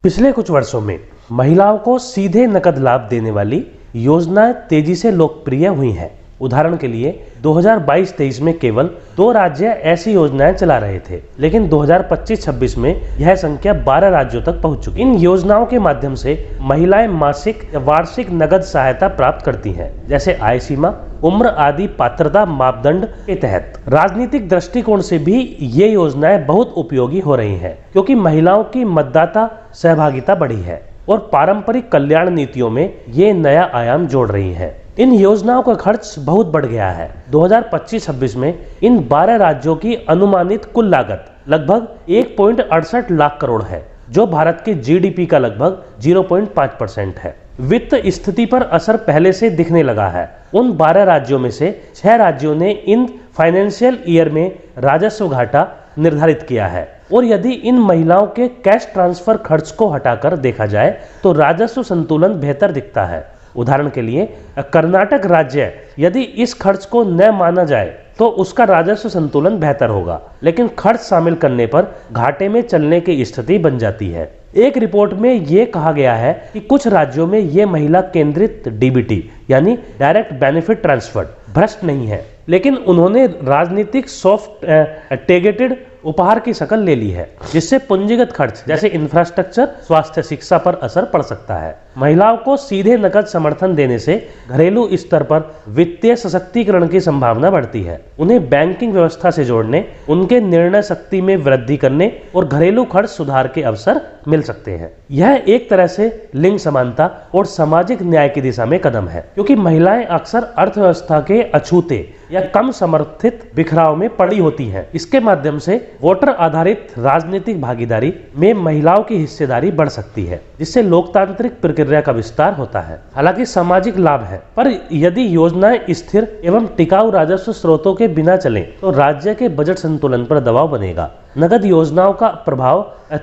पिछले कुछ वर्षों में महिलाओं को सीधे नकद लाभ देने वाली योजनाएं तेजी से लोकप्रिय हुई हैं। उदाहरण के लिए 2022-23 में केवल 2 राज्य ऐसी योजनाएं चला रहे थे, लेकिन 2025-26 में यह संख्या 12 राज्यों तक पहुंच चुकी। इन योजनाओं के माध्यम से महिलाएं मासिक या वार्षिक नगद सहायता प्राप्त करती हैं, जैसे आय सीमा, उम्र आदि पात्रता मापदंड के तहत। राजनीतिक दृष्टिकोण से भी ये योजनाएं बहुत उपयोगी हो रही हैं, क्योंकि महिलाओं की मतदाता सहभागिता बढ़ी है और पारंपरिक कल्याण नीतियों में ये नया आयाम जोड़ रही हैं। इन योजनाओं का खर्च बहुत बढ़ गया है। 2025-26 में इन 12 राज्यों की अनुमानित कुल लागत लगभग 1.68 लाख करोड़ है, जो भारत के जीडीपी का लगभग 0.5% है। वित्त स्थिति पर असर पहले से दिखने लगा है। उन 12 राज्यों में से 6 राज्यों ने इन फाइनेंशियल ईयर में राजस्व घाटा निर्धारित किया है, और यदि इन महिलाओं के कैश ट्रांसफर खर्च को हटाकर देखा जाए तो राजस्व संतुलन बेहतर दिखता है। उदाहरण के लिए कर्नाटक राज्य यदि इस खर्च को न माना जाए तो उसका राजस्व संतुलन बेहतर होगा, लेकिन खर्च शामिल करने पर घाटे में चलने की स्थिति बन जाती है। एक रिपोर्ट में ये कहा गया है कि कुछ राज्यों में ये महिला केंद्रित डीबीटी यानी डायरेक्ट बेनिफिट ट्रांसफर भ्रष्ट नहीं है, लेकिन उन्होंने राजनीतिक सॉफ्ट टारगेटेड उपहार की शक्ल ले ली है, जिससे पूंजीगत खर्च जैसे इंफ्रास्ट्रक्चर, स्वास्थ्य, शिक्षा पर असर पड़ सकता है। महिलाओं को सीधे नकद समर्थन देने से घरेलू स्तर पर वित्तीय सशक्तिकरण की संभावना बढ़ती है। उन्हें बैंकिंग व्यवस्था से जोड़ने, उनके निर्णय शक्ति में वृद्धि करने और घरेलू खर्च सुधार के अवसर मिल सकते हैं। यह एक तरह से लिंग समानता और सामाजिक न्याय की दिशा में कदम है, क्योंकि महिलाएं अक्सर अर्थव्यवस्था के अछूते या कम समर्थित बिखराव में पड़ी होती हैं। इसके माध्यम से वोटर आधारित राजनीतिक भागीदारी में महिलाओं की हिस्सेदारी बढ़ सकती है, जिससे लोकतांत्रिक प्रक्रिया का विस्तार होता है। हालांकि सामाजिक लाभ है, पर यदि योजनाएं स्थिर एवं टिकाऊ राजस्व स्रोतों के बिना चलें तो राज्य के बजट संतुलन पर दबाव बनेगा। नगद योजनाओं का प्रभाव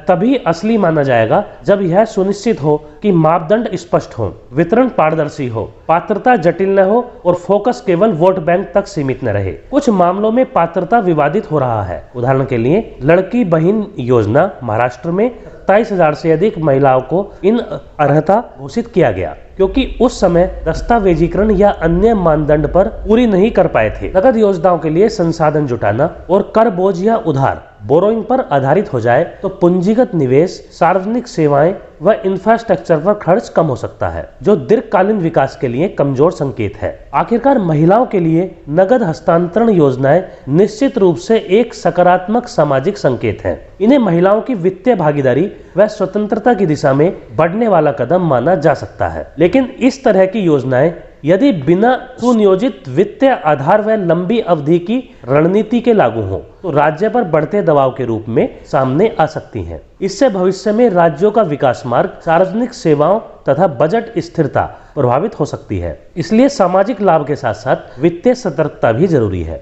तभी असली माना जाएगा जब यह सुनिश्चित हो कि मापदंड स्पष्ट हो, वितरण पारदर्शी हो, पात्रता जटिल न हो और फोकस केवल वोट बैंक तक सीमित न रहे। कुछ मामलों में पात्रता विवादित हो रहा है। उदाहरण के लिए लड़की बहन योजना महाराष्ट्र में 27,000 से अधिक महिलाओं को इन अर्हता घोषित किया गया, क्योंकि उस समय दस्तावेजीकरण या अन्य मानदंड पर पूरी नहीं कर पाए थे। नगद योजनाओं के लिए संसाधन जुटाना और कर बोझ या उधार बोरोइंग पर आधारित हो जाए तो पूंजीगत निवेश, सार्वजनिक सेवाएं व इंफ्रास्ट्रक्चर पर खर्च कम हो सकता है, जो दीर्घकालीन विकास के लिए कमजोर संकेत है। आखिरकार महिलाओं के लिए नगद हस्तांतरण योजनाएं निश्चित रूप से एक सकारात्मक सामाजिक संकेत हैं। इन्हें महिलाओं की वित्तीय भागीदारी व स्वतंत्रता की दिशा में बढ़ने वाला कदम माना जा सकता है, लेकिन इस तरह की योजनाएं यदि बिना सुनियोजित वित्तीय आधार व लंबी अवधि की रणनीति के लागू हों तो राज्य पर बढ़ते दबाव के रूप में सामने आ सकती हैं। इससे भविष्य में राज्यों का विकास मार्ग, सार्वजनिक सेवाओं तथा बजट स्थिरता प्रभावित हो सकती है। इसलिए सामाजिक लाभ के साथ साथ वित्तीय सतर्कता भी जरूरी है।